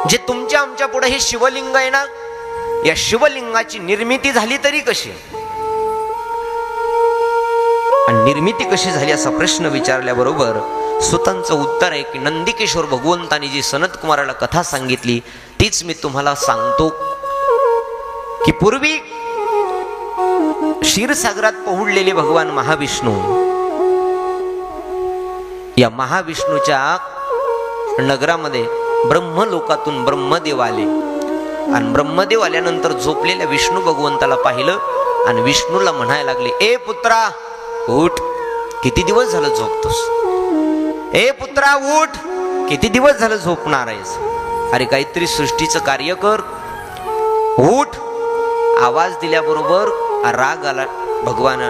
जे तुमच्या आमच्या पुढे हे शिवलिंग आहे ना, या शिवलिंगाची निर्मिती झाली तरी कशी, आणि निर्मिती कशी झाली असा प्रश्न विचारल्याबरोबर सुतांचं उत्तर आहे की नंदिकेश्वर भगवंतानी जी सनत कुमाराला कथा सांगितली तीच मी तुम्हाला सांगतो की पूर्वी क्षीरसागरात पोहडलेले भगवान महाविष्णू, या महाविष्णूच्या नगरामध्ये ब्रह्मलोकातून ब्रह्मदेव आले आणि ब्रह्मदेव आल्यानंतर झोपलेल्या विष्णू भगवंताला पाहिलं आणि विष्णूला म्हणायला लागले, ए पुत्रा उठ, किती दिवस झालं झोपतोस? ए पुत्रा उठ, किती दिवस झालं झोपणार आहेस? अरे काहीतरी सृष्टीचं कार्य कर, उठ. आवाज दिल्याबरोबर राग आला भगवान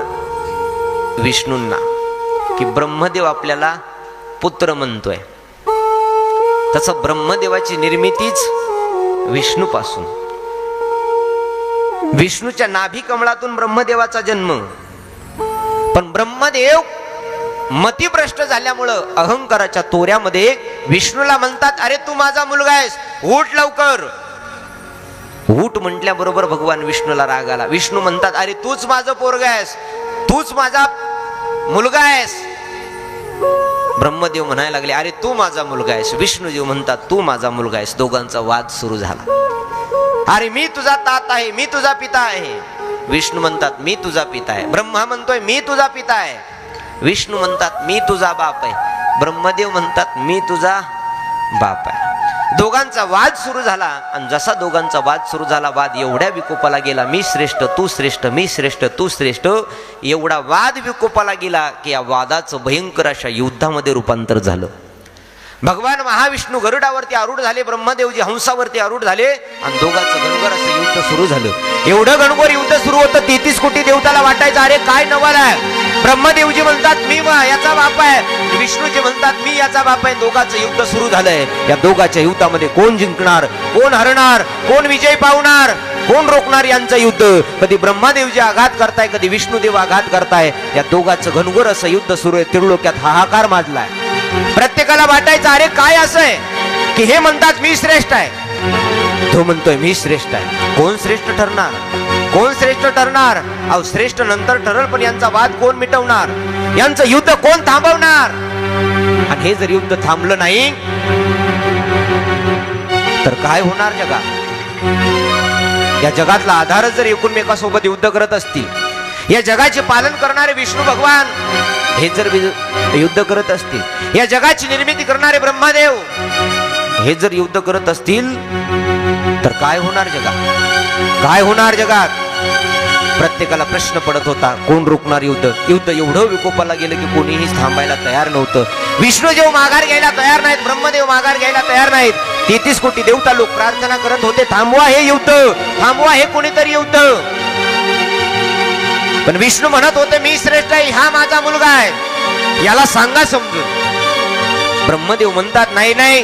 विष्णूंना की ब्रह्मदेव आपल्याला पुत्र म्हणतोय. तसं ब्रह्मदेवाची निर्मितीच विष्णूपासून, विष्णूच्या नाभी कमळातून ब्रह्मदेवाचा जन्म. पण ब्रह्मदेव मतिभ्रष्ट झाल्यामुळं अहंकाराच्या तोऱ्यामध्ये विष्णूला म्हणतात, अरे तू माझा मुलगा आहेस, उठ लवकर. उठ म्हटल्याबरोबर भगवान विष्णूला राग आला. विष्णू म्हणतात, अरे तूच माझं पोरगा आहेस, तूच माझा मुलगा आहेस. ब्रह्मदेव म्हणायला लागले, अरे तू माझा मुलगा आहेस. विष्णूदेव म्हणतात, तू माझा मुलगा आहेस. दोघांचा वाद सुरू झाला. अरे मी तुझा तात आहे, मी तुझा पिता आहे. विष्णू म्हणतात, मी तुझा पिता आहे. ब्रह्मा म्हणतोय, मी तुझा पिता आहे. विष्णू म्हणतात, मी तुझा बाप आहे. ब्रह्मदेव म्हणतात, मी तुझा बाप आहे. दोघांचा वाद सुरू झाला आणि जसा दोघांचा वाद सुरू झाला, वाद एवढ्या विकोपाला गेला, मी श्रेष्ठ तू श्रेष्ठ, मी श्रेष्ठ तू श्रेष्ठ, एवढा वाद विकोपाला गेला की या वादाचं भयंकर अशा युद्धामध्ये रूपांतर झालं. भगवान महाविष्णू गरुडावरती आरूढ झाले, ब्रह्मदेवजी हंसावरती आरूढ झाले आणि दोघांचं गणगोर असं युद्ध सुरू झालं. एवढं गणगोर युद्ध सुरू होतं, 33 कोटी देवताला वाटायचं, अरे काय नवल आहे. ब्रह्मदेवजी म्हणतात, मी याचा बाप आहे. विष्णूजी म्हणतात, मी याचा बाप आहे. दोघांचं युद्ध सुरू झालंय. या दोघांच्या युद्धामध्ये कोण जिंकणार, कोण हरणार, कोण विजय पावणार, कोण रोखणार यांचं युद्ध. कधी ब्रह्मदेवजी आघात करताय, कधी विष्णुदेव आघात करताय. या दोघांचं घनघोर असं युद्ध सुरू आहे. त्रिलोक्यात हाहाकार माजलाय. प्रत्येकाला वाटायचं, अरे काय असं आहे की हे म्हणतात मी श्रेष्ठ आहे, तो म्हणतोय मी श्रेष्ठ आहे. कोण श्रेष्ठ ठरणार, कोण श्रेष्ठ ठरणार? अहो श्रेष्ठ नंतर ठरल, पण यांचा वाद कोण मिटवणार, यांचं युद्ध कोण थांबवणार? आणि हे जर युद्ध थांबलं नाही तर काय होणार जगात? या जगातला आधारच जर एकमेकांसोबत युद्ध करत असतील, या जगाचे पालन करणारे विष्णू भगवान हे जर युद्ध करत असतील, या जगाची निर्मिती करणारे ब्रह्मदेव हे जर युद्ध करत असतील तर काय होणार जगात? काय होणार जगात? प्रत्येकाला प्रश्न पडत होता, कोण रोखणार युद्ध? युद्ध एवढं विकोपाला गेलं की कोणीही थांबायला तयार नव्हतं. विष्णुदेव माघार घ्यायला तयार नाहीत, ब्रह्मदेव माघार घ्यायला तयार नाहीत. 33 कोटी देवता लोक प्रार्थना करत होते, थांबवा हे युद्ध, थांबवा हे कोणीतरी युद्ध. पण विष्णू म्हणत होते, मी श्रेष्ठ आहे, हा माझा मुलगा आहे, याला सांगा समजून. ब्रह्मदेव म्हणतात, नाही नाही,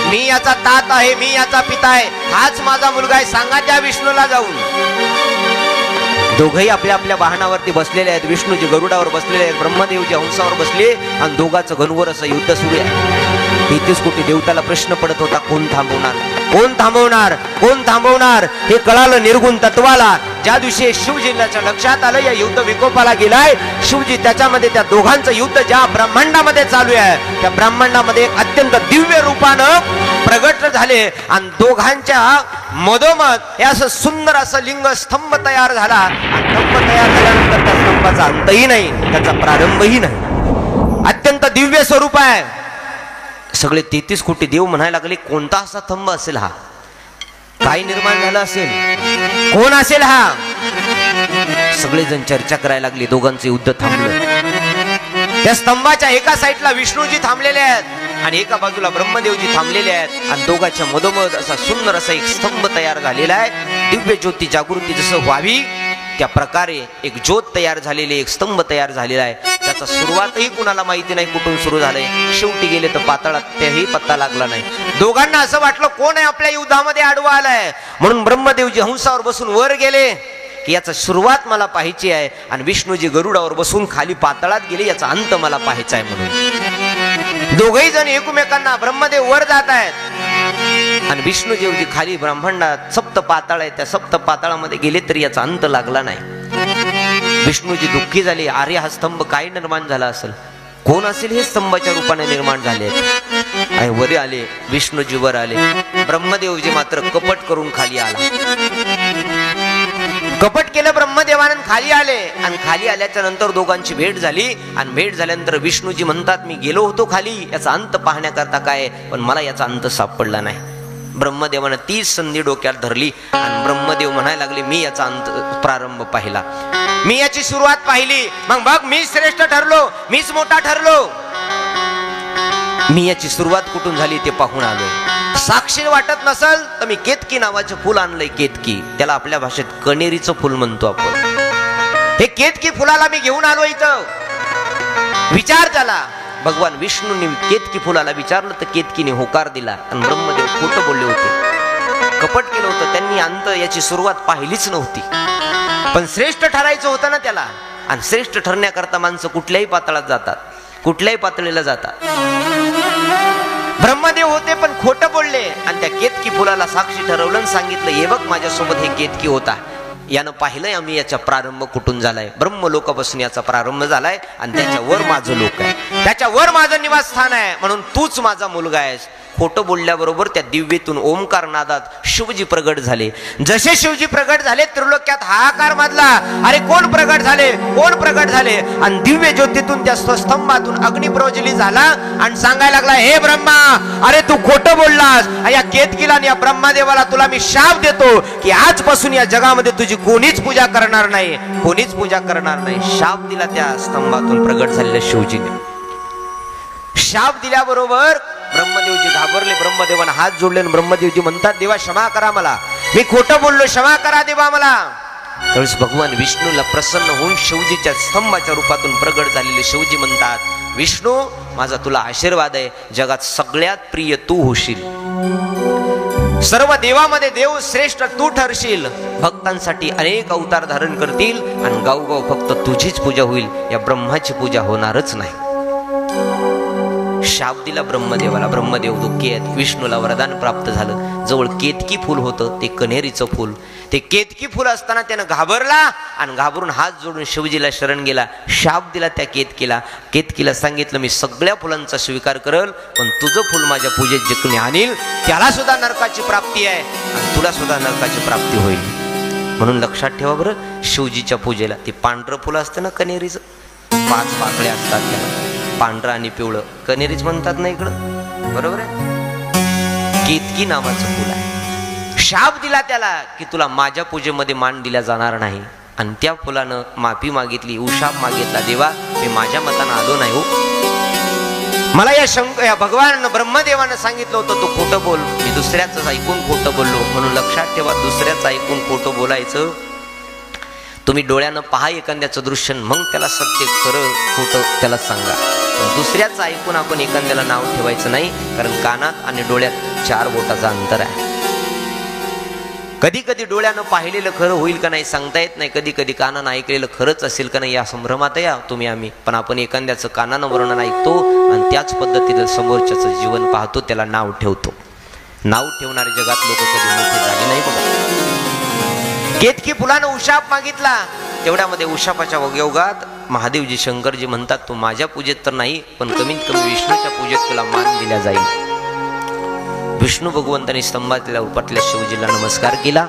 मी याचा तात आहे, मी याचा पिता आहे, हाच माझा मुलगा आहे, सांगा त्या विष्णूला जाऊन. दोघही आपल्या आपल्या वाहनावरती बसलेले आहेत. विष्णूजी गरुडावर बसलेले आहेत, ब्रह्मदेवजी हंसावर बसले आणि दोघांचं घनघोर असं युद्ध सुरू आहे. 33 कोटी देवताला प्रश्न पडत होता, कोण थांबवणार, कोण थांबवणार, कोण थांबवणार? हे कळालं निर्गुण तत्वाला. ज्या दिवशी शिवजींच्या लक्षात आलं या युद्ध विकोपाला गेलाय, शिवजी त्याच्यामध्ये त्या दोघांचं युद्ध ज्या ब्रह्मांडामध्ये चालू आहे त्या ब्रह्मांडामध्ये एक अत्यंत दिव्य रूपानं प्रगट झाले आणि दोघांच्या मधोमध हे असं सुंदर असं लिंग स्तंभ तयार झाला. आणि स्तंभ तयार झाल्यानंतर त्या स्तंभाचा अंतही नाही, त्याचा प्रारंभही नाही. अत्यंत दिव्य स्वरूप आहे. सगळे 33 कोटी देव म्हणायला लागले, कोणता असा स्तंभ असेल हा? काय निर्माण झालं असेल? कोण असेल हा? सगळेजण चर्चा करायला लागले. दोघांचे युद्ध थांबलं. त्या स्तंभाच्या एका साईडला विष्णूजी थांबलेले आहेत आणि एका बाजूला ब्रह्मदेवजी थांबलेले आहेत आणि दोघांच्या मधोमध असा सुंदर असा एक स्तंभ तयार झालेला आहे. दिव्य ज्योती जागृती जसं व्हावी त्या प्रकारे एक ज्योत तयार झालेली, एक स्तंभ तयार झालेला आहे. त्याचा सुरुवातही कुणाला माहिती नाही कुठून सुरू झालंय. शेवटी गेले तर पाताळात, त्याही पत्ता लागला नाही. दोघांना असं वाटलं, कोण आहे आपल्या युद्धामध्ये आडवा आलाय. म्हणून ब्रह्मदेवजी हंसावर बसून वर गेले की याचा सुरुवात मला पाहायची आहे आणि विष्णूजी गरुडावर बसून खाली पाताळात गेले, याचा अंत मला पाहायचा आहे. म्हणून दोघही जण एकमेकांना, ब्रह्मदेव वर जात आहेत आणि विष्णूदेवजी खाली ब्रह्मांडात सप्त पाताळ आहे, त्या सप्त पाताळामध्ये गेले तरी याचा अंत लागला नाही. विष्णूजी दुःखी झाले. अरे हा स्तंभ काय निर्माण झाला असेल, कोण असेल हे स्तंभाच्या रूपाने निर्माण झाले. आणि वर आले विष्णूजी, वर आले. ब्रह्मदेवजी मात्र कपट करून खाली आला. कपट केलं ब्रह्मदेवानं, खाली आले. आणि खाली आल्याच्या नंतर दोघांची भेट झाली. आणि भेट झाल्यानंतर विष्णूजी म्हणतात, मी गेलो होतो खाली याचा अंत पाहण्याकरता काय, पण मला याचा अंत सापडला नाही. ब्रह्मदेवानं तीच संधी डोक्यात धरली आणि ब्रह्मदेव म्हणायला लागले, मी याचा अंत प्रारंभ पाहिला, मी याची सुरुवात पाहिली. मग बघ, मी श्रेष्ठ ठरलो, मीच मोठा ठरलो. मी याची सुरुवात कुठून झाली ते पाहून आलोय. साक्षी वाटत नसल तर मी केतकी नावाचं फुल आणलंय. केतकी, त्याला आपल्या भाषेत कणेरीचं फुल म्हणतो आपण. हे केतकी फुलाला मी घेऊन आलो इथं. विचार झाला. भगवान विष्णूंनी केतकी फुलाला विचारलं तर केतकीने होकार दिला. आणि ब्रह्मदेव खोटं बोलले होते, कपट केलं होतं. त्यांनी अंत याची सुरुवात पाहिलीच नव्हती. पण श्रेष्ठ ठरायचं होतं ना त्याला. आणि श्रेष्ठ ठरण्याकरता माणसं कुठल्याही पातळात जातात, कुठल्याही पातळीला जातात. ब्रह्मदेव होते पण खोटं बोलले. आणि त्या केतकी फुलाला साक्षी ठरवलं आणि सांगितलं, हे बघ माझ्यासोबत हे केतकी होता, यानं पाहिलंय आम्ही याचा प्रारंभ कुठून झालाय. ब्रह्म लोकापासून याचा प्रारंभ झालाय आणि त्याच्यावर माझं लोक आहे, त्याच्यावर माझं निवासस्थान आहे, म्हणून तूच माझा मुलगा आहेस. खोटं बोलल्याबरोबर त्या दिव्येतून ओंकार नादात शिवजी प्रगट झाले. जसे शिवजी प्रगट झाले त्रिलोक्यात हाहाकार माजला. अरे कोण प्रगट झाले, कोण प्रगट झाले. आणि दिव्य ज्योतीतून त्या स्तंभातून अग्नी प्रज्वलित झाला आणि सांगायला लागला, हे ब्रह्मा, अरे तू खोटं बोललास. या केतकीला आणि या ब्रह्मादेवाला तुला मी शाप देतो की आजपासून या जगामध्ये तुझी कोणीच पूजा करणार नाही, कोणीच पूजा करणार नाही. शाप दिला त्या स्तंभातून प्रगट झालेल्या शिवजीने. शाप दिल्याबरोबर ब्रह्मदेवजी घाबरले. ब्रह्मदेवाने हात जोडले आणि ब्रह्मदेवजी म्हणतात, देवा क्षमा करा मला, मी खोटं बोललो, क्षमा करा देवा मला. त्यावेळेस भगवान विष्णूला प्रसन्न होऊन शिवजीच्या स्तंभाच्या रूपातून प्रगट झालेले शिवजी म्हणतात, विष्णू, माझा तुला आशीर्वाद आहे, जगात सगळ्यात प्रिय तू होशील, सर्व देवामध्ये देव श्रेष्ठ तू ठरशील. भक्तांसाठी अनेक अवतार धारण करतील आणि गावगाव फक्त तुझीच पूजा होईल, या ब्रह्माची पूजा होणारच नाही. शाप दिला ब्रह्मदेवाला. ब्रह्मदेव दुःखी आहेत. विष्णूला वरदान प्राप्त झालं. जवळ केतकी फुल होतं, ते कण्हेरीचं फुल. ते केतकी फुल असताना त्यानं घाबरला आणि घाबरून हात जोडून शिवजीला शरण गेला. शाप दिला त्या केतकीला. केतकीला सांगितलं, मी सगळ्या फुलांचा स्वीकार करल, पण तुझं फुल माझ्या पूजेत जे कोणी आणील त्याला सुद्धा नरकाची प्राप्ती आहे आणि तुला सुद्धा नरकाची प्राप्ती होईल. म्हणून लक्षात ठेवा बरं, शिवजीच्या पूजेला ते पांढरं फुल असतं ना कण्हेरीचं, 5 पाकळ्या असतात त्याला, पांढरं आणि पिवळं, कण्हेरीच म्हणतात ना इकडं, बरोबर आहे. केतकी नावाचं फुल आहे. शाप दिला त्याला की तुला माझ्या पूजेमध्ये मान दिला जाणार नाही. आणि त्या फुलानं माफी मागितली, उशाप मागितला, देवा मी माझ्या मतानं आलो नाही हो, मला या भगवान ब्रह्मदेवानं सांगितलं होतं तू खोटं बोल, मी दुसऱ्याच ऐकून खोटं बोललो. म्हणून लक्षात ठेवा, दुसऱ्याच ऐकून खोटं बोलायचं. तुम्ही डोळ्यानं पहा एखाद्याचं दृश्य, मग त्याला सत्य खरं खोटं त्याला सांगा. दुसऱ्याच ऐकून आपण एखाद्याला नाव ठेवायचं नाही, कारण कानात आणि डोळ्यात 4 बोटाचं अंतर आहे. कधी कधी डोळ्यानं पाहिलेलं खरं होईल का नाही सांगता येत नाही, कधी कधी कानानं ऐकलेलं खरंच असेल का नाही या संभ्रमात या तुम्ही आम्ही. पण आपण एखाद्याचं कानानं वर्णन ऐकतो आणि त्याच पद्धतीनं समोरच्याचं जीवन पाहतो, त्याला नाव ठेवतो. नाव ठेवणारे जगात लोक कधी मोठे झाले नाही बघा. केतकी फुलानं उशाप मागितला. तेवढ्यामध्ये उशापाच्या योगात महादेवजी शंकरजी म्हणतात, तू माझ्या पूजेत तर नाही, पण कमीत कमी विष्णूच्या पूजेत तुला मान दिला जाईल. विष्णू भगवंतांनी स्तंभातल्या रूपातल्या शिवजीला नमस्कार केला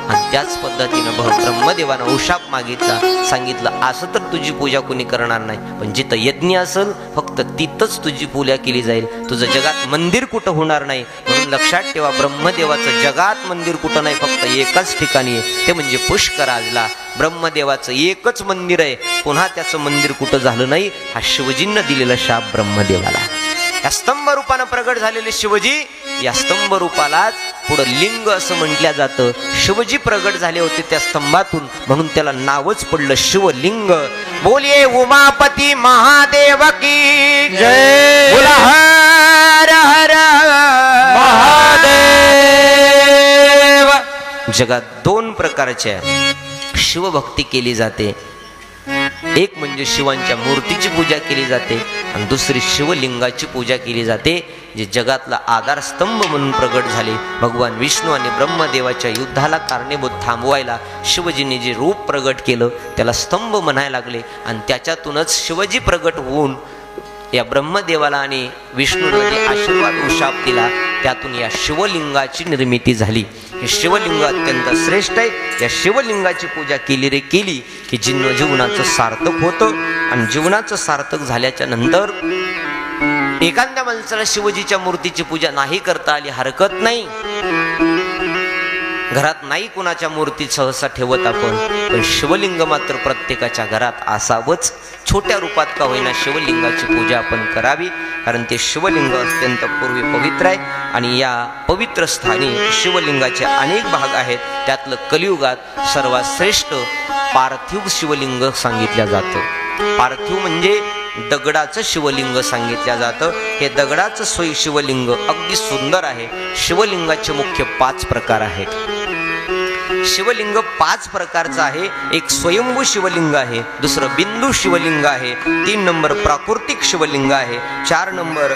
आणि त्याच पद्धतीनं ब्रह्मदेवानं उशाप मागितला. सांगितलं, असं तर तुझी पूजा कोणी करणार नाही, पण जिथं यज्ञ असेल फक्त तिथंच तुझी पूजा केली जाईल, तुझं जगात मंदिर कुठं होणार नाही. म्हणून लक्षात ठेवा, ब्रह्मदेवाचं जगात मंदिर कुठं नाही, फक्त एकाच ठिकाणी आहे, ते म्हणजे पुष्कराजला. ब्रह्मदेवाचं एकच मंदिर आहे, पुन्हा त्याचं मंदिर कुठं झालं नाही. हा शिवजींना दिलेला शाप ब्रह्मदेवाला. या स्तंभ रूपानं प्रगट झालेले शिवजी, या स्तंभ रूपालाच पुढं लिंग असं म्हटलं जातं. शिवजी प्रगट झाले होते त्या स्तंभातून, म्हणून त्याला नावच पडलं शिवलिंग. बोलिये उमापती महादेव की जय. बोला हर हर महादेव. जगात 2 प्रकारच्या शिवभक्ती केली जाते. एक म्हणजे शिवांच्या मूर्तीची पूजा केली जाते आणि दुसरी शिवलिंगाची पूजा केली जाते. जे जगातला आधारस्तंभ म्हणून प्रगट झाले, भगवान विष्णू आणि ब्रह्मदेवाच्या युद्धाला कारणीभूत थांबवायला शिवजींनी जे रूप प्रगट केलं त्याला स्तंभ म्हणायला लागले. आणि त्याच्यातूनच शिवजी प्रगट होऊन या ब्रह्मदेवाला आणि विष्णूला जे आशीर्वाद उशाप दिला त्यातून या शिवलिंगाची निर्मिती झाली. हे शिवलिंग अत्यंत श्रेष्ठ आहे. या शिवलिंगाची पूजा केली रे केली की जीवनाचं सार्थक होतं. आणि जीवनाचं सार्थक झाल्याच्या नंतर एखाद्या माणसाला शिवजीच्या मूर्तीची पूजा नाही करता आली हरकत नाही. घरात नाही कुणाच्या मूर्ती सहसा ठेवत आपण, पण शिवलिंग मात्र प्रत्येकाच्या घरात असावंच. छोट्या रूपात का होईना शिवलिंगाची पूजा आपण करावी, कारण ते शिवलिंग अत्यंत पूर्वी पवित्र आहे. आणि या पवित्र स्थानी शिवलिंगाचे अनेक भाग आहेत. त्यातलं कलियुगात सर्वात श्रेष्ठ पार्थिव शिवलिंग सांगितलं जातं. पार्थिव म्हणजे दगडाचं शिवलिंग सांगितलं जातं. हे दगडाचं शिवलिंग अगदी सुंदर आहे. शिवलिंगाचे मुख्य 5 प्रकार आहेत. शिवलिंग 5 प्रकारचं आहे. एक स्वयंभू शिवलिंग आहे, दुसरं बिंदू शिवलिंग आहे, 3 नंबर प्राकृतिक शिवलिंग आहे, 4 नंबर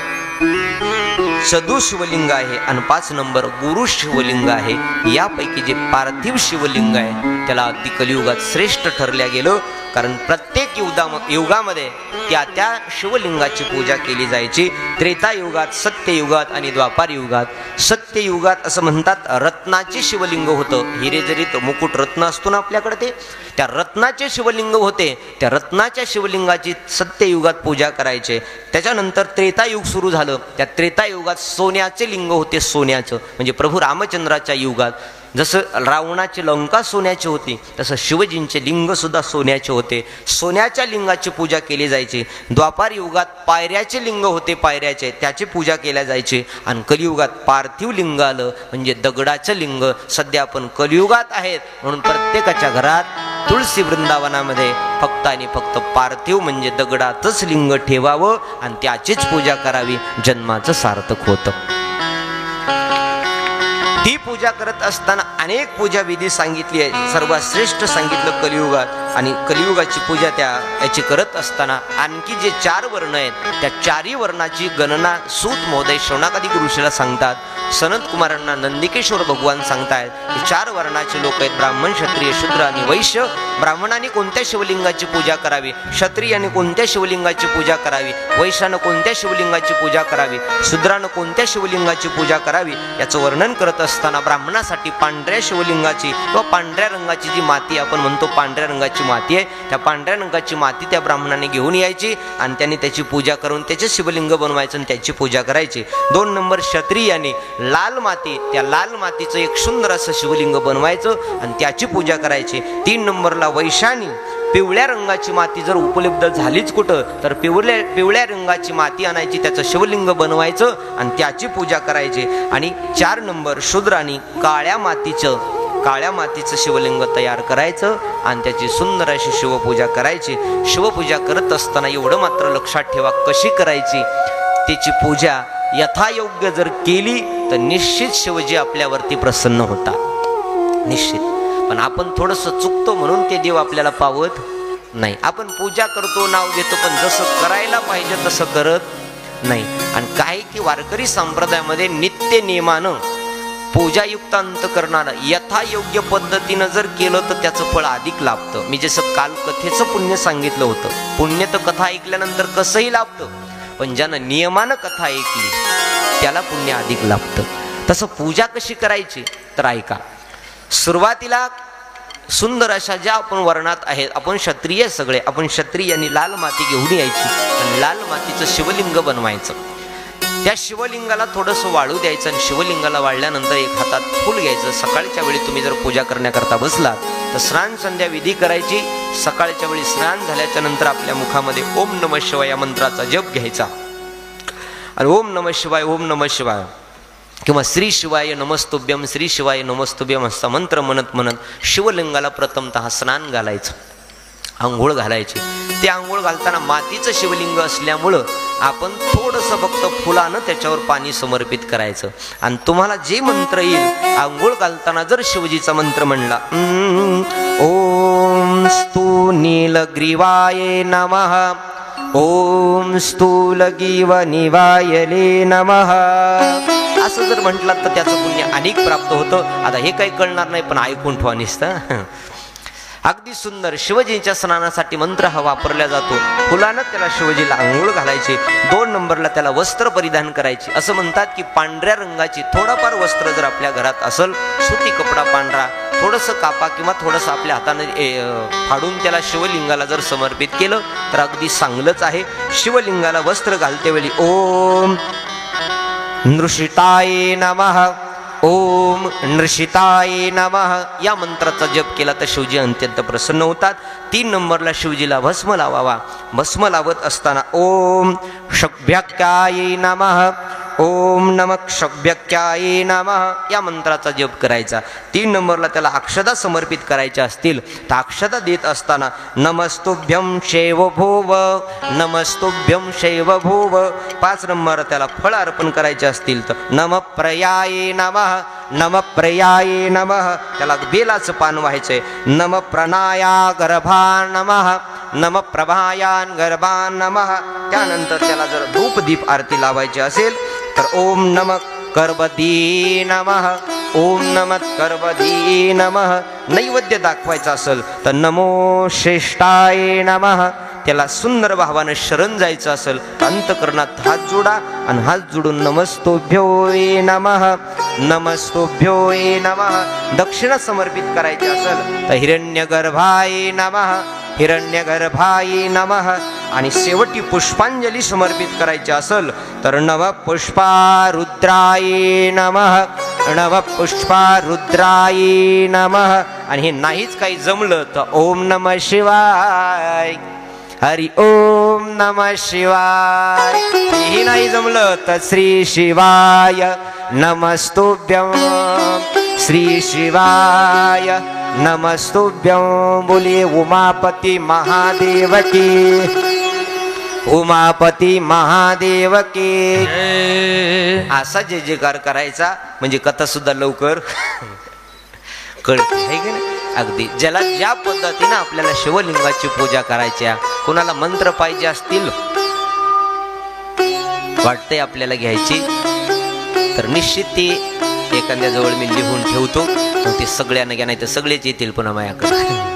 सदू शिवलिंग आहे आणि 5 नंबर गुरु शिवलिंग आहे. यापैकी जे पार्थिव शिवलिंग आहे त्याला अगदी कलियुगात श्रेष्ठ ठरल्या गेलं, कारण प्रत्येक युगामध्ये त्या शिवलिंगाची पूजा केली जायची. त्रेतायुगात, सत्ययुगात आणि द्वापार युगात. सत्ययुगात असं म्हणतात रत्नाचे शिवलिंग होतं. हिरे जरीत मुकुट रत्न असतो ना आपल्याकडे, त्या रत्नाचे शिवलिंग होते. त्या रत्नाच्या शिवलिंगाची सत्ययुगात पूजा करायचे. त्याच्यानंतर त्रेतायुग सुरू झालं. त्या त्रेतायुगात सोन्याचे लिंग होते. सोन्याचं म्हणजे प्रभू रामचंद्राच्या युगात जसं रावणाची लंका सोन्याची होती तसं शिवजींचे लिंग सुद्धा सोन्याचे होते. सोन्याच्या लिंगाची पूजा केली जायची. द्वापार युगात पायऱ्याचे लिंग होते, पायऱ्याचे त्याची पूजा केल्या जायची. आणि कलियुगात पार्थिव लिंग आलं म्हणजे दगडाचं लिंग. सध्या आपण कलियुगात आहेत म्हणून प्रत्येकाच्या घरात तुळशी वृंदावनामध्ये फक्त आणि फक्त पार्थिव म्हणजे दगडाचंच लिंग ठेवावं आणि त्याचीच पूजा करावी. जन्माचं सार्थक होतं. ही पूजा करत असताना अनेक पूजा विधी सांगितली आहे. सर्वात श्रेष्ठ सांगितलं कलियुगात. आणि कलियुगाची पूजा याची करत असताना आणखी जे 4 वर्ण आहेत त्या 4ही वर्णाची गणना सूत महोदय शौनकादिक ऋषीला सांगतात. सनत कुमारांना नंदिकेश्वर भगवान सांगतायत. हे 4 वर्णाचे लोक आहेत, ब्राह्मण, क्षत्रिय, शूद्र आणि वैश्य. ब्राह्मणाने कोणत्या शिवलिंगाची पूजा करावी, क्षत्रियाने कोणत्या शिवलिंगाची पूजा करावी, वैश्यानं कोणत्या शिवलिंगाची पूजा करावी, शूद्रानं कोणत्या शिवलिंगाची पूजा करावी याचं वर्णन करत असताना ब्राह्मणासाठी पांढऱ्या शिवलिंगाची किंवा पांढऱ्या रंगाची जी माती आपण म्हणतो पांढऱ्या रंगाची माती आहे, त्या पांढऱ्या रंगाची माती त्या ब्राह्मणाने घेऊन यायची आणि त्यांनी त्याची पूजा करून त्याचे शिवलिंग बनवायचं आणि त्याची पूजा करायची. 2 नंबर क्षत्रियाने लाल माती, त्या लाल मातीचं एक सुंदर असं शिवलिंग बनवायचं आणि त्याची पूजा करायची. 3 नंबरला वैशानी पिवळ्या रंगाची माती जर उपलब्ध झालीच कुठं तर पिवळ्या रंगाची माती आणायची, त्याचं शिवलिंग बनवायचं आणि त्याची पूजा करायची. आणि 4 नंबर शूद्रांनी काळ्या मातीचं शिवलिंग तयार करायचं आणि त्याची सुंदर अशी शिवपूजा करायची. शिवपूजा करत असताना एवढं मात्र लक्षात ठेवा कशी करायची. त्याची पूजा यथायोग्य जर केली तर निश्चित शिवजी आपल्यावरती प्रसन्न होतात, निश्चित. पण आपण थोडंसं चुकतो म्हणून ते देव आपल्याला पावत नाही. आपण पूजा करतो, नाव घेतो, पण जसं करायला पाहिजे तसं करत नाही. आणि काही की वारकरी संप्रदायामध्ये नित्य नियमानं पूजायुक्त अंतकरणानं यथायोग्य पद्धतीनं जर केलं तर त्याचं फळ अधिक लाभतं. मी जसं काल कथेचं पुण्य सांगितलं होतं, पुण्य तर कथा ऐकल्यानंतर कसंही लाभतं, पण ज्यानं नियमानं कथा ऐकली त्याला पुण्य अधिक लाभतं. तसं पूजा कशी करायची तर ऐका. सुरुवातीला सुंदर अशा ज्या आपण वर्णात आहेत, आपण क्षत्रिय सगळे, आपण क्षत्रियांनी लाल माती घेऊन यायची आणि लाल मातीचं शिवलिंग बनवायचं. त्या शिवलिंगाला थोडंसं वाळू द्यायचं आणि शिवलिंगाला वाळल्यानंतर एक हातात फूल घ्यायचं. सकाळच्या वेळी तुम्ही जर पूजा करण्याकरता बसलात तर स्नान संध्या विधी करायची. सकाळच्या वेळी स्नान झाल्याच्या नंतर आपल्या मुखामध्ये ओम नमः शिवाय या मंत्राचा जप घ्यायचा आणि ओम नमः शिवाय, ओम नमः शिवाय किंवा श्री शिवाय नमस्तुभ्यम, श्री शिवाय नमस्तुभ्यम असा मंत्र म्हणत शिवलिंगाला प्रथमतः स्नान घालायचं, आंघोळ घालायची. ते आंघोळ घालताना मातीचं शिवलिंग असल्यामुळं आपण थोडंसं फक्त फुलानं त्याच्यावर पाणी समर्पित करायचं. आणि तुम्हाला जे मंत्र येईल आंघोळ घालताना जर शिवजीचा मंत्र म्हणला ओम स्तु नीलग्रीवाय नमः, ओम स्थूलगीव निवायले नमः असं जर म्हटलं तर त्याचं पुण्य अनेक प्राप्त होतं. आता हे काही कळणार नाही, पण ऐकून ठेवा नुसतं. अगदी सुंदर. शिवजींच्या स्नानासाठी मंत्र हा वापरला जातो. फुलानं त्याला शिवजीला आंघोळ घालायची. 2 नंबरला त्याला वस्त्र परिधान करायची. असं म्हणतात की पांढऱ्या रंगाची थोडंफार वस्त्र जर आपल्या घरात असेल, सुती कपडा पांढरा, थोडंसं कापा किंवा थोडंसं आपल्या हाताने फाडून त्याला शिवलिंगाला जर समर्पित केलं तर अगदी चांगलंच आहे. शिवलिंगाला वस्त्र घालते वेळी ओम नृषिताय नमः, ओम नृषिताय नमः या मंत्राचा जप केला तर शिवजी अत्यंत प्रसन्न होतात. 3 नंबरला शिवजीला भस्म लावावा. भस्म लावत असताना ओम शक्भ्यक्याय नमः, ओम नमः शक्भ्यक्याय नमः या मंत्राचा जप करायचा. 3 नंबरला त्याला अक्षदा समर्पित करायच्या असतील तर अक्षदा देत असताना नमस्तुभ्यं शैव भूव, नमस्तुभ्यं शैव भूव. 5 नंबर त्याला फळ अर्पण करायचे असतील तर नम प्रयाय नमः, नम प्रयाय नमः त्याला बेलाचं पान व्हायचंय. नम प्रणाया गर्भा नमः, नम प्रभायान गर्भा नमः. त्यानंतर त्याला जर धूप दीप आरती लावायची असेल तर ओम नमः कर्बधी नमः, ओम नमः कर्बधी नमः. नैवेद्य दाखवायचा असेल तर नमो श्रेष्ठाय नमः. त्याला सुंदर भावानं शरण जायचं असेल तर अंतकरणात हात जोडा आणि हात जोडून नमस्तुभ्योय नमः, नमस्तुभ्योय नमः. दक्षिणा समर्पित करायची असेल तर हिरण्यगर्भाय नमः, हिरण्यगर्भाय नमः. आणि शेवटी पुष्पांजली समर्पित करायची असेल तर नव पुष्पारुद्राय नमः, नव पुष्पारुद्राय नमः. आणि हे नाहीच काही जमलं तर ओम नमः शिवाय, हरि ओम नमः शिवाय. हे नाही जमलं तर श्री शिवाय नमस्तुभ्यं, श्री शिवाय नमस्तुभ्यं. बोलिए उमापति महादेव की, उमापति महादेव की. असा जय जयकार करायचा म्हणजे कथा सुद्धा लवकर कळते आहे की नाही. अगदी ज्याला ज्या पद्धतीने आपल्याला शिवलिंगाची पूजा करायची, कोणाला मंत्र पाहिजे असतील वाटते आपल्याला घ्यायची तर निश्चित ती एखाद्या जवळ मी लिहून ठेवतो. मग ते सगळ्यांना घ्या, नाही तर सगळेच येतील पुन्हा माझ्याकडे.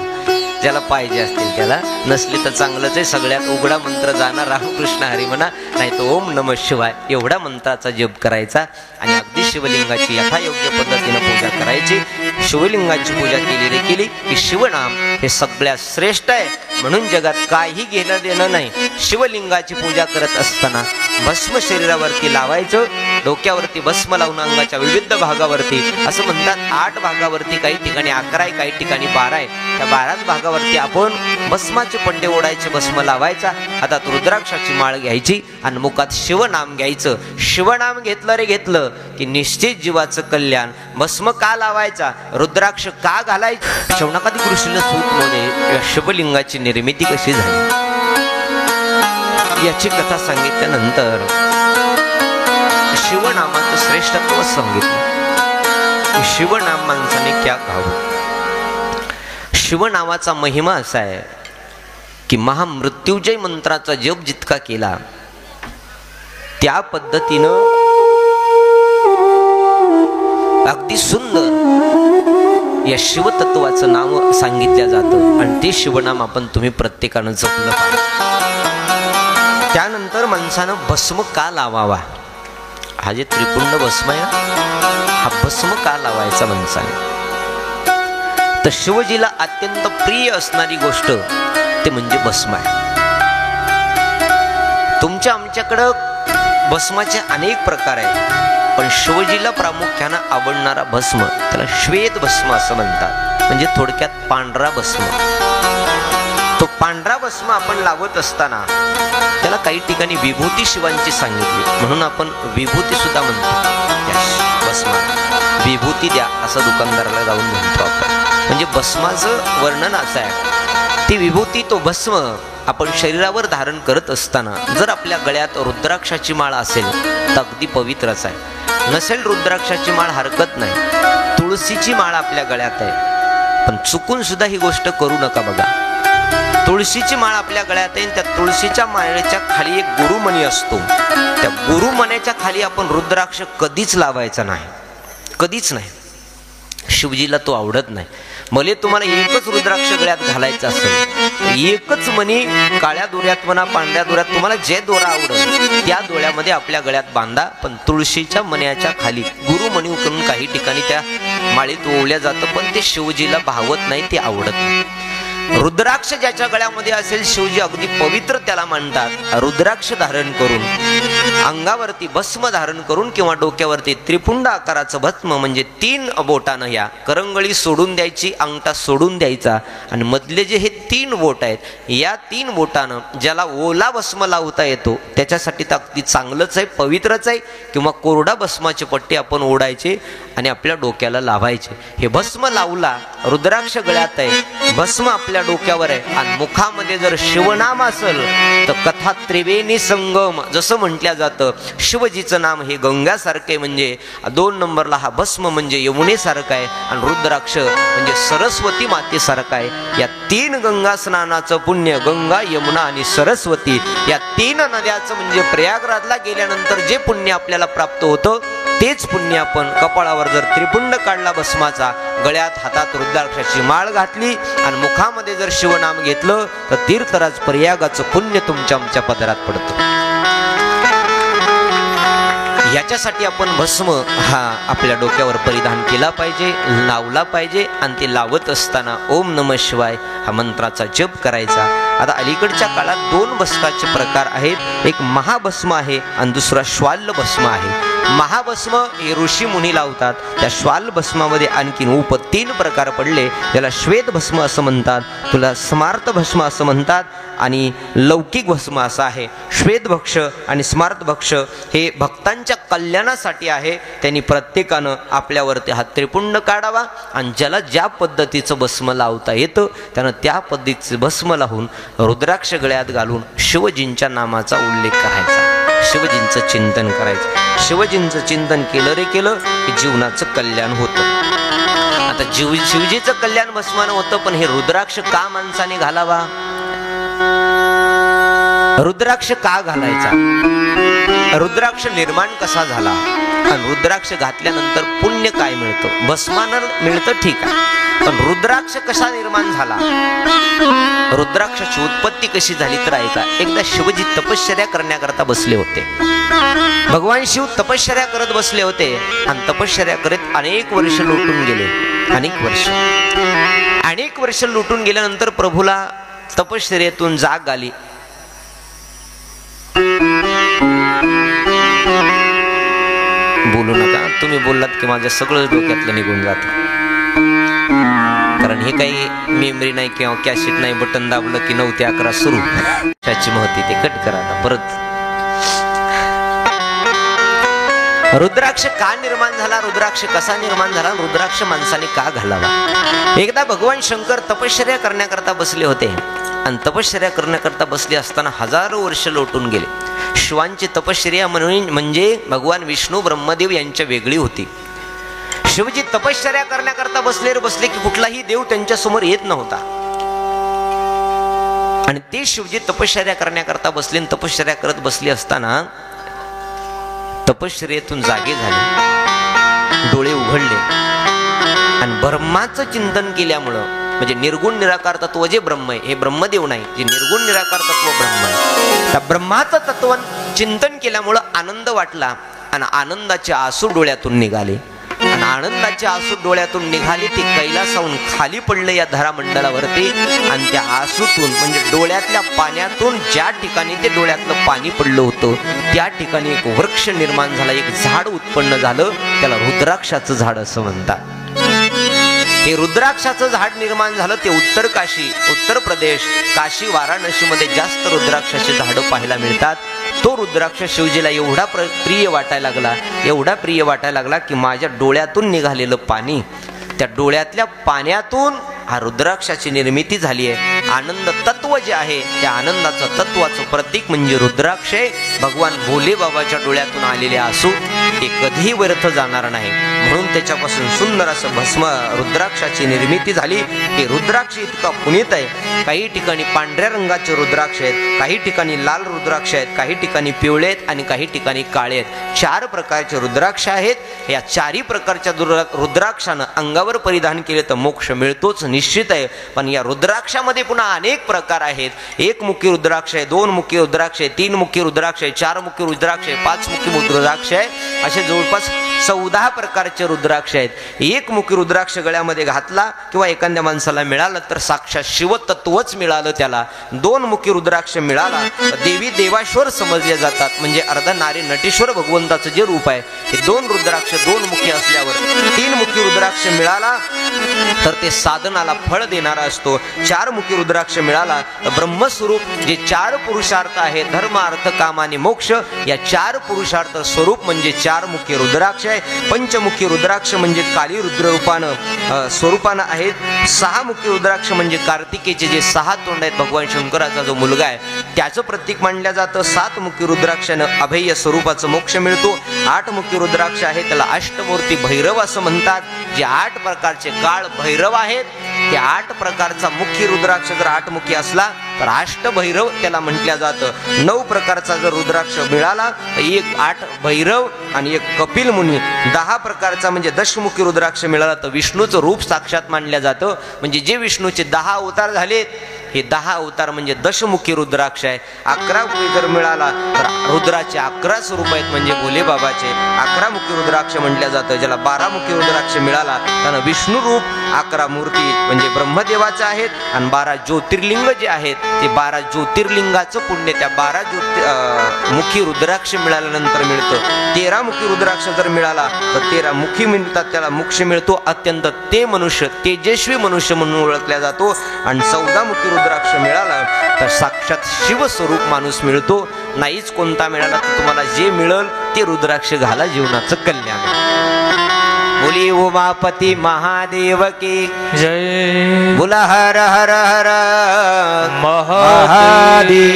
ज्याला पाहिजे असतील त्याला, नसली तर चांगलंच आहे. सगळ्यात उघडा मंत्र जाणार रामकृष्ण हरी म्हणा, नाही तर ओम नमः शिवाय एवढा मंत्राचा जप करायचा आणि अगदी शिवलिंगाची यथायोग्य पद्धतीने पूजा करायची. शिवलिंगाची पूजा केली केली की शिवनाम हे सगळ्यात श्रेष्ठ आहे म्हणून जगात काही घेणं देणं नाही. शिवलिंगाची पूजा करत असताना भस्म शरीरावरती लावायचं. डोक्यावरती भस्म लावून अंगाच्या विविध भागावरती, असं म्हणतात 8 भागावरती, काही ठिकाणी 11 आहे, काही ठिकाणी 12 आहे. त्या 12 भागावरती आपण भस्माचे पंडे ओढायचे, भस्म लावायचा. हातात रुद्राक्षाची माळ घ्यायची आणि मुखात शिवनाम घ्यायचं. शिवनाम घेतलं रे घेतलं की निश्चित जीवाचं कल्याण. भस्म का लावायचा, रुद्राक्ष का घालायचं, शौनकादिक ऋषीला सूत मध्ये शिवलिंगाची निर्मिती कशी झाली याची कथा सांगितल्यानंतर शिवनामाचं श्रेष्ठत्व सांगितलं. शिवनाम माणसाने क्या घावं. शिवनामाचा महिमा असा आहे की महामृत्युंजय मंत्राचा जप जितका केला त्या पद्धतीनं अगदी सुंदर या शिवतत्वाचं नाव सांगितलं जातं आणि ते शिवनाम आपण तुम्ही प्रत्येकानं जपलं पाहिजे. त्यानंतर माणसानं भस्म का लावावा, हा जे त्रिपुंड भस्म आहे हा भस्म का लावायचा माणसाने, तर शिवजीला अत्यंत प्रिय असणारी गोष्ट ते म्हणजे भस्म आहे. तुमच्या आमच्याकडं भस्माचे अनेक प्रकार आहेत, पण शिवजीला प्रामुख्यानं आवडणारा भस्म त्याला श्वेत भस्म असं म्हणतात, म्हणजे थोडक्यात पांढरा भस्म. तो पांढरा भस्म आपण लावत असताना त्याला काही ठिकाणी विभूती शिवांची सांगितली म्हणून आपण विभूती सुद्धा म्हणतो. भस्म विभूती द्या असं दुकानदाराला जाऊन म्हणतो आपण. म्हणजे भस्माचं वर्णन असं आहे, ती विभूती तो भस्म आपण शरीरावर धारण करत असताना जर आपल्या गळ्यात रुद्राक्षाची माळ असेल तर अगदी पवित्रच आहे. नसेल रुद्राक्षाची माळ हरकत नाही, तुळशीची माळ आपल्या गळ्यात आहे, पण चुकून सुद्धा ही गोष्ट करू नका बघा. तुळशीची माळ आपल्या गळ्यात आहे, त्या तुळशीच्या माळेच्या खाली एक गुरुमणी असतो. त्या गुरुमण्याच्या खाली आपण रुद्राक्ष कधीच लावायचा नाही, कधीच नाही. शिवजीला तो आवडत नाही. भले तुम्हाला एकच रुद्राक्ष गळ्यात घालायचं असेल, एकच मणी काळ्या दोऱ्यात म्हणा पांढऱ्या दोऱ्यात, तुम्हाला जे दोरा आवडेल त्या दोऱ्यामध्ये आपल्या गळ्यात बांधा, पण तुळशीच्या मण्याच्या खाली गुरुमणी करून काही ठिकाणी त्या माळीत ओवल्या जातं, पण ते शिवजीला भावत नाही, ते आवडत नाही. रुद्राक्ष ज्याच्या गळ्यामध्ये असेल, शिवजी अगदी पवित्र त्याला मानतात. रुद्राक्ष धारण करून, अंगावरती भस्म धारण करून किंवा डोक्यावरती त्रिपुंड आकाराचं भस्म, म्हणजे 3 बोटानं या करंगळी सोडून द्यायची, अंगठा सोडून द्यायचा, आणि मधले जे हे 3 बोट आहेत, या 3 बोटानं ज्याला ओला भस्म लावता येतो त्याच्यासाठी तर अगदी चांगलंच आहे, पवित्रच आहे. किंवा कोरडा भस्माचे पट्टे आपण ओढायचे आणि आपल्या डोक्याला लावायचे. हे भस्म लावला, रुद्राक्ष गळ्यात आहे, भस्म आपल्या डोक्यावर आहे, आणि मुखामध्ये जर शिवनाम असेल तर कथा त्रिवेणी संगम जसं म्हटलं जातं, शिवजीचं नाम हे गंगासारखे, म्हणजे 2 नंबरला हा भस्म म्हणजे यमुनेसारखा आहे, आणि रुद्राक्ष म्हणजे सरस्वती मातेसारखा आहे. या 3 गंगा स्नानाचं पुण्य, गंगा यमुना आणि सरस्वती, या 3 नद्याचं म्हणजे प्रयागराजला गेल्यानंतर जे पुण्य आपल्याला प्राप्त होतं, तेच पुण्य आपण कपाळावर जर त्रिपुंड काढला भस्माचा, गळ्यात हातात रुद्राक्षाची माळ घातली आणि मुखामध्ये जर शिवनाम घेतलं, तर तीर्थराज प्रयागाचं पुण्य तुमच्या आमच्या पदरात पडतं. याच्यासाठी आपण भस्म हा आपल्या डोक्यावर परिधान केला पाहिजे, लावला पाहिजे, आणि ते लावत असताना ओम नमः शिवाय हा मंत्राचा जप करायचा. आता अलीकडच्या काळात 2 भस्माचे प्रकार आहेत, एक महाभस्म आहे आणि दुसरा श्वाल भस्म आहे. महाभस्म हे ऋषी मुनी लावतात, त्या श्वाल भस्मामध्ये आणखीन 3 प्रकार पडले. त्याला श्वेत भस्म असं म्हणतात, तुला स्मार्त भस्म असं म्हणतात, आणि लौकिक भस्म असं आहे. श्वेत भक्ष आणि स्मार्त भक्ष हे भक्तांच्या कल्याणासाठी आहे. त्यांनी प्रत्येकानं आपल्यावरती हा त्रिपुंड काढावा, आणि ज्याला ज्या पद्धतीचं भस्म लावता येतं त्यानं त्या पद्धतीचं भस्म लावून रुद्राक्ष गळ्यात घालून शिवजींच्या नामाचा उल्लेख करायचा, शिवजींचं चिंतन करायचं. शिवजींचं चिंतन केलं रे केलं की जीवनाचं कल्याण होतं. आता शिवजीचं कल्याण भस्मानं होतं, पण हे रुद्राक्ष का माणसाने घालावा? रुद्राक्ष का घालायचा? रुद्राक्ष निर्माण कसा झाला, आणि रुद्राक्ष घातल्यानंतर पुण्य काय मिळतं? भस्मानं मिळतं ठीक आहे, पण रुद्राक्ष कसा निर्माण झाला, रुद्राक्षाची उत्पत्ती कशी झाली तर ऐका. एकदा शिवजी तपश्चर्या करण्याकरता बसले होते. भगवान शिव तपश्चर्या करत बसले होते, आणि तपश्चर्या करत अनेक वर्ष लुटून गेले. अनेक वर्ष लुटून गेल्यानंतर प्रभूला तपश्चर्येतून जाग आली. बोलू नका, तुम्ही बोललात की माझ्या सगळं डोक्यातलं निघून जातं, कारण हे काही मेमरी नाही किंवा कॅसेट नाही, बटन दाबलं की 9 ते 11 सुरू. त्याची महती ते कट करा. आता परत रुद्राक्ष का निर्माण झाला, रुद्राक्ष कसा निर्माण झाला, रुद्राक्ष माणसाने का घालावा? एकदा भगवान शंकर तपश्चर्या करण्याकरता बसले होते, आणि तपश्चर्या करण्याकरता बसले असताना हजारो वर्ष लोटून गेले. शिवांची तपश्चर्या म्हणजे भगवान विष्णू ब्रह्मदेव यांच्या वेगळी होती. शिवजी तपश्चर्या करण्याकरता बसले की कुठलाही देव त्यांच्या समोर येत नव्हता, आणि ते शिवजी तपश्चर्या करण्याकरता बसले. तपश्चर्या करत बसले असताना तपश्चर्येतून जागे झाले, डोळे उघडले, आणि ब्रह्माचं चिंतन केल्यामुळं, म्हणजे निर्गुण निराकार तत्व जे ब्रह्म आहे, हे ब्रह्मदेव नाही, जे निर्गुण निराकार तत्व ब्रह्म आहे, त्या ब्रह्माचं तत्व चिंतन केल्यामुळं आनंद वाटला, आणि आनंदाचे आसू डोळ्यातून निघाले. आणि आनंदाचे आसू डोळ्यातून निघाले, ते कैलासाहून खाली पडले या धरामंडलावरती, आणि त्या आसूतून म्हणजे डोळ्यातल्या पाण्यातून ज्या ठिकाणी ते डोळ्यातलं पाणी पडलं होतं त्या ठिकाणी एक वृक्ष निर्माण झाला, एक झाड उत्पन्न झालं, त्याला रुद्राक्षाचं झाड असं म्हणतात. हे रुद्राक्षाचं झाड निर्माण झालं ते उत्तर काशी, उत्तर प्रदेश, काशी, वाराणसीमध्ये जास्त रुद्राक्षाची झाडं पाहायला मिळतात. तो रुद्राक्ष शिवजीला एवढा प्रिय वाटायला लागला, एवढा प्रिय वाटायला लागला की माझ्या डोळ्यातून निघालेलं पाणी, त्या डोळ्यातल्या पाण्यातून हा रुद्राक्षाची निर्मिती झाली आहे. आनंद तत्व जे आहे त्या आनंदाचं तत्वाचं प्रतीक म्हणजे रुद्राक्ष आहे. भगवान भोले बाबाच्या डोळ्यातून आलेले आसू हे कधीही व्यर्थ जाणार नाही, म्हणून त्याच्यापासून सुंदर असं भस्म रुद्राक्षाची निर्मिती झाली. ही रुद्राक्ष इतका पुनीत आहे. काही ठिकाणी पांढऱ्या रंगाचे रुद्राक्ष आहेत, काही ठिकाणी लाल रुद्राक्ष आहेत, काही ठिकाणी पिवळे आहेत आणि काही ठिकाणी काळे आहेत. 4 प्रकारचे रुद्राक्ष आहेत. या 4ही प्रकारच्या रुद्राक्षानं अंगावर परिधान केले तर मोक्ष मिळतोच निश्चित आहे. पण या रुद्राक्षामध्ये पुन्हा अनेक प्रकार आहेत. 1 मुखी रुद्राक्ष आहे, 2 मुखी रुद्राक्ष आहे, 3 मुखी रुद्राक्ष आहे, 4 मुखी रुद्राक्ष आहे, 5 मुखी रुद्राक्ष आहे, असे जवळपास 14 प्रकारचे रुद्राक्ष आहेत. 1 मुखी रुद्राक्ष गळ्यामध्ये घातला किंवा एखाद्या माणसाला मिळालं तर साक्षात शिवतत्वच मिळालं त्याला. 2 मुखी रुद्राक्ष मिळाला देवी देवाश्वर समजले जातात. म्हणजे अर्ध नारी नटेश्वर भगवंताचं जे रूप आहे हे 2 रुद्राक्ष 2 मुखी असल्यावर. 3 मुखी रुद्राक्ष मिळाला तर ते साधनाला फळ देणारा असतो. 4 मुखी रुद्राक्ष मिळाला तर ब्रह्मस्वरूप जे 4 पुरुषार्थ आहेत, धर्म अर्थ काम आणि मोक्ष, या 4 पुरुषार्थ स्वरूप म्हणजे 4 मुखी रुद्राक्ष आहे. पंचमुखी रुद्राक्ष म्हणजे काली रुद्र रूपानं स्वरूपानं आहेत. 6 मुखी रुद्राक्ष म्हणजे कार्तिकेचे जे 6 तोंड आहेत, भगवान शंकराचा जो मुलगा आहे त्याचं प्रतीक मानलं जातं. 7 मुखी रुद्राक्षानं अभेय स्वरूपाचं मोक्ष मिळतो. 8 मुखी रुद्राक्ष आहे त्याला अष्टमूर्ती भैरव असं म्हणतात. जे 8 प्रकारचे काळ भैरव आहेत, त्या 8 प्रकारचा मुखी रुद्राक्ष जर 8 मुखी असला तर अष्टभैरव त्याला म्हटलं जातं. 9 प्रकारचा जर रुद्राक्ष मिळाला तर 8 भैरव आणि 1 कपिल मुनी. 10 प्रकारचा म्हणजे दशमुखी रुद्राक्ष मिळाला तर विष्णूचं रूप साक्षात मानलं जातं. म्हणजे जे विष्णूचे 10 अवतार झालेत हे 10 अवतार म्हणजे दशमुखी रुद्राक्ष आहे. 11 मुखी जर मिळाला तर रुद्राचे 11 स्वरूप आहेत म्हणजे भोले बाबाचे 11 मुखी रुद्राक्ष म्हटलं जातं. ज्याला 12 मुखी रुद्राक्ष मिळाला त्यानं विष्णू रूप 11 मूर्ती म्हणजे ब्रह्मदेवाचे आहेत. आणि 12 ज्योतिर्लिंग जे आहेत ते 12 ज्योतिर्लिंगाचं पुण्य त्या 12 मुखी रुद्राक्ष मिळाल्यानंतर मिळतं. 13 मुखी रुद्राक्ष जर मिळाला तर 13 मुखी मिळतात त्याला मोक्ष मिळतो. अत्यंत ते मनुष्य तेजस्वी मनुष्य म्हणून ओळखला जातो. आणि 14 मुखी रुद्राक्ष मिळाला तर साक्षात शिवस्वरूप माणूस मिळतो. नाहीच कोणता मिळाला तर तुम्हाला जे मिळेल ते रुद्राक्ष घाला, जीवनाचं कल्याण. बोली उमापती महादेव की जय. बोला हर हर हर महादेव.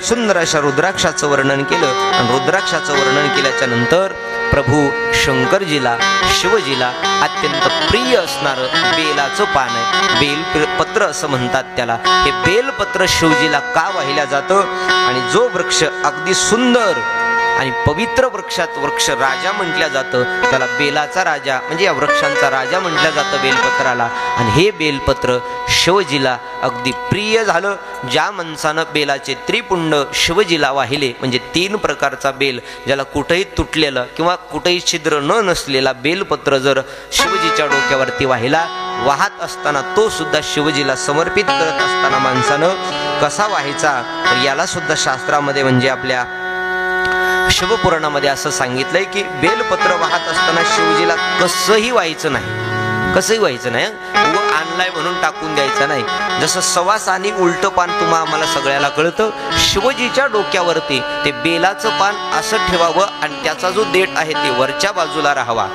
सुंदर अशा रुद्राक्षाचं वर्णन केलं. आणि रुद्राक्षाचं वर्णन केल्याच्या नंतर प्रभू शंकरजीला शिवजीला अत्यंत प्रिय असणारं बेलाचं पान आहे, बेलपत्र असं म्हणतात त्याला. हे बेलपत्र शिवजीला का वाहिलं जातं? आणि जो वृक्ष अगदी सुंदर आणि पवित्र वृक्ष राजा म्हटलं जातं त्याला बेलाचा राजा म्हणजे या वृक्षांचा राजा म्हटलं जातं बेलपत्राला. आणि हे बेलपत्र शिवजीला अगदी प्रिय झालं. ज्या माणसानं बेलाचे त्रिपुंड शिवजीला वाहिले म्हणजे 3 प्रकारचा बेल ज्याला कुठेही तुटलेलं किंवा कुठेही छिद्र न नसलेला बेलपत्र जर शिवजीच्या डोक्यावरती वाहिला, वाहत असताना तो सुद्धा शिवजीला समर्पित करत असताना माणसानं कसा व्हायचा तर याला सुद्धा शास्त्रामध्ये म्हणजे आपल्या शिवपुराणामध्ये असं सांगितलंय की बेलपत्र वाहत असताना शिवजीला कसंही व्हायचं नाही व आणलाय म्हणून टाकून द्यायचं नाही. जसं सवासानी उलटं पान आम्हाला सगळ्याला कळतं, शिवजीच्या डोक्यावरती ते बेलाचं पान असं ठेवावं आणि त्याचा जो देठ आहे ते वरच्या बाजूला राहावा.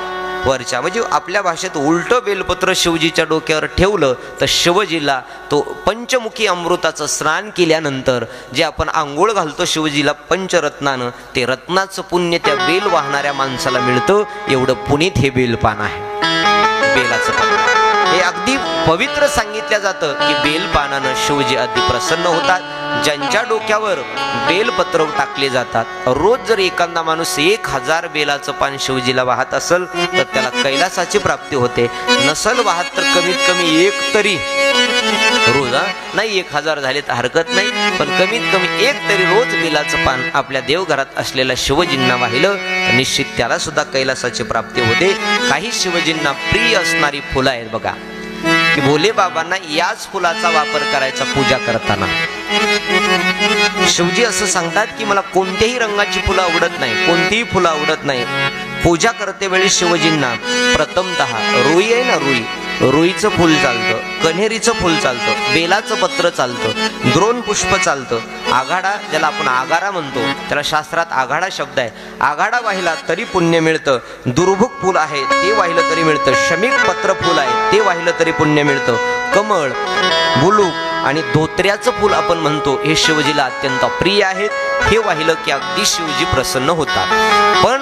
वरच्या म्हणजे आपल्या भाषेत उलटं बेलपत्र शिवजीच्या डोक्यावर ठेवलं तर शिवजीला तो पंचमुखी अमृताचं स्नान केल्यानंतर जे आपण आंघोळ घालतो शिवजीला पंचरत्नानं, ते रत्नाचं पुण्य त्या बेल वाहणाऱ्या माणसाला मिळतं. एवढं पुनीत हे बेलपान आहे. बेलाचं पान हे अगदी पवित्र सांगितलं जातं की बेलपानानं शिवजी अगदी प्रसन्न होतात. ज्यांच्या डोक्यावर बेलपत्र टाकले जातात, रोज जर एखादा माणूस 1000 बेलाचं पान शिवजीला वाहत असेल तर त्याला कैलासाची प्राप्ती होते. नसल वाहत तर कमीत कमी 1 तरी रोज, नाही 1000 झाले तर हरकत नाही, पण कमीत कमी 1 तरी रोज बेलाचं पान आपल्या देवघरात असलेल्या शिवजींना वाहिलं तर निश्चित त्याला सुद्धा कैलासाची प्राप्ती होते. काही शिवजींना प्रिय असणारी फुलं आहेत बघा की भोले बाबांना याच फुलाचा वापर करायचा पूजा करताना. शिवजी असं सांगतात की मला कोणत्याही रंगाची फुलं आवडत नाही, कोणतीही फुलं आवडत नाही. पूजा करते वेळी शिवजींना प्रथमतः रुई आहे ना, रुईचं फुल चालतं, कन्हेरीचं फुल चालतं, बेलाचं पत्र चालतं, द्रोण पुष्प चालतं, आघाडा ज्याला आपण आगारा म्हणतो त्याला शास्त्रात आघाडा शब्द आहे, आघाडा वाहिला तरी पुण्य मिळतं. दुर्भुक फुल आहे ते वाहिलं तरी मिळतं. शमीक पत्र फुल आहे ते वाहिलं तरी पुण्य मिळतं. कमळ, बुलूक आणि धोत्र्याचं फुल आपण म्हणतो हे शिवजीला अत्यंत प्रिय आहेत. हे वाहिलं की अगदी शिवजी प्रसन्न होतात. पण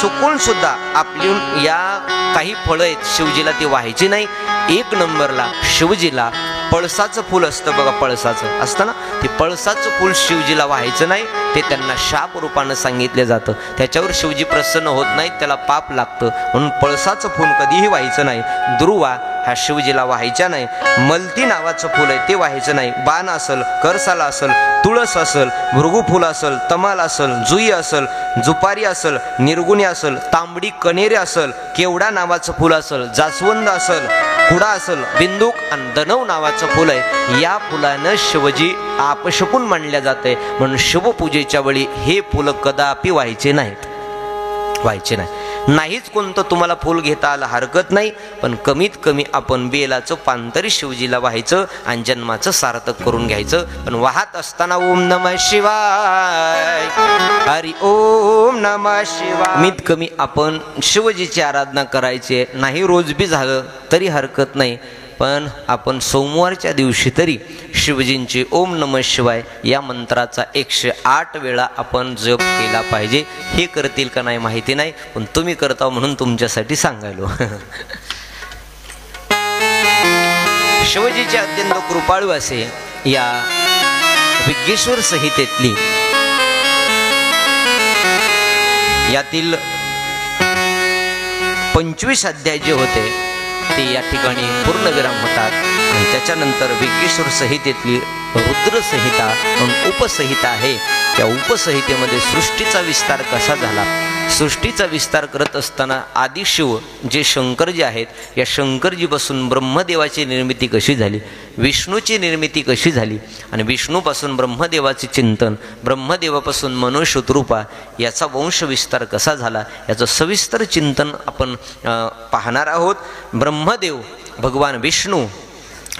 चुकून सुद्धा आपली या काही फळं आहेत शिवजीला ती व्हायची नाही. एक नंबरला शिवजीला पळसाचं फूल असतं बघा, पळसाचं असतं ना, ते पळसाचं फूल शिवजीला व्हायचं नाही. ते त्यांना शाप रूपानं सांगितलं जातं. त्याच्यावर शिवजी प्रसन्न होत नाहीत, त्याला पाप लागतं. म्हणून पळसाचं फूल कधीही व्हायचं नाही. दुर्वा ह्या शिवजीला व्हायच्या नाही. मलती नावाचं फूल आहे ते व्हायचं नाही. बाण असल, करसाला असल, तुळस असल, भृगू फूल असल, तमाल असल, जुई असल, जुपारी असल, निर्गुणी असल, तांबडी कनेरी असल, केवडा नावाचं फूल असल, जास्वंद असल, कुडा असल, बिंदूक आणि दनव नावाचं फुल आहे. या फुलानं शिवजी आपशकून मानल्या जाते. म्हणून शिवपूजेच्या वेळी हे फुलं कदापि व्हायचे नाहीत, व्हायचे नाही. नाहीच कोणतं तुम्हाला फूल घेता आलं हरकत नाही, पण कमीत कमी आपण बेलाचं पान तरी शिवजीला व्हायचं आणि जन्माचं सार्थक करून घ्यायचं. पण वाहत असताना ओम नमः शिवाय, हरी ओम नमः शिवाय, कमीत कमी आपण शिवजीची आराधना करायची. नाही रोज बी झालं तरी हरकत नाही, पण आपण सोमवारच्या दिवशी तरी शिवजींची ओम नमः शिवाय या मंत्राचा 108 वेळा आपण जप केला पाहिजे. हे करतील का नाही माहिती नाही, पण तुम्ही करता म्हणून तुमच्यासाठी सांगायलो. शिवजीचे अत्यंत कृपाळू असे या विघ्नेश्वर संहितेतली यातील 25 अध्याय जे होते ते या ठिकाणी पूर्णविराम होतात. आणि त्याच्यानंतर विघ्नेश्वर संहितेतली रुद्र संहिता म्हणून उपसंहिता आहे. त्या उपसंहितेमध्ये सृष्टीचा विस्तार कसा झाला, सृष्टीचा विस्तार करत असताना आदिशिव जे शंकरजी आहेत, या शंकरजीपासून ब्रह्मदेवाची निर्मिती कशी झाली, विष्णूची निर्मिती कशी झाली, आणि विष्णूपासून ब्रह्मदेवाचे चिंतन, ब्रह्मदेवापासून मनुष्यरूपा याचा वंश विस्तार कसा झाला, याचं सविस्तर चिंतन आपण पाहणार आहोत. ब्रह्मदेव भगवान विष्णू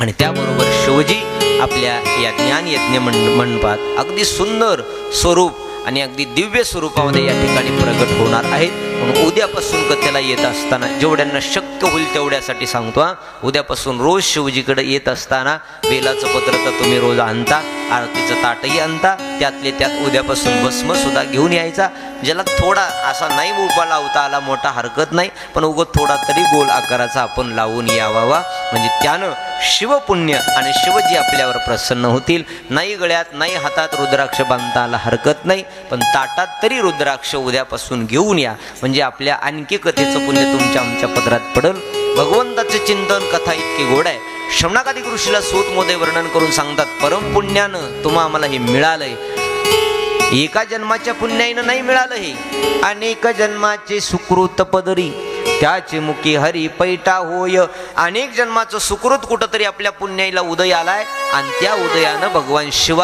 आणि त्याबरोबर शिवजी आपल्या या ज्ञान यज्ञ मंडपात अगदी सुंदर स्वरूप आणि अगदी दिव्य स्वरूपामध्ये या ठिकाणी प्रगट होणार आहेत. म्हणून उद्यापासून कथेला येत असताना जेवढ्यांना शक्य होईल तेवढ्यासाठी सांगतो, उद्यापासून रोज शिवजीकडे येत असताना बेलाचं पत्र तर तुम्ही रोज आणता, आरतीचं ताटही आणता, त्यातले त्यात उद्यापासून भस्म सुद्धा घेऊन यायचा. ज्याला थोडा असा नाही उभा लावता आला मोठा हरकत नाही, पण उगत थोडा तरी गोल आकाराचा आपण लावून यावा, म्हणजे त्यानं शिवपुण्य आणि शिवजी आपल्यावर प्रसन्न होतील. नाही गळ्यात नाही हातात रुद्राक्ष बांधता आला हरकत नाही, पण ताटात तरी रुद्राक्ष उद्यापासून घेऊन या, म्हणजे आपल्या आणखी कथेचं पुण्य तुमच्या आमच्या पदरात पडल. भगवंताचे चिंतन कथा इतकी गोड आहे. शमनाकादिक ऋषीला सूत मोदे वर्णन करून सांगतात, परमपुण्यानं तुम्हा आम्हाला हे मिळालंय. एका जन्माच्या पुण्याईनं नाही मिळालं, हे अनेक जन्माचे सुकृत पदरी त्याचे मुखी हरी पैठा होय. अनेक जन्माचं सुकृत कुठंतरी आपल्या पुण्याईला उदय आलाय आणि त्या उदयानं भगवान शिवा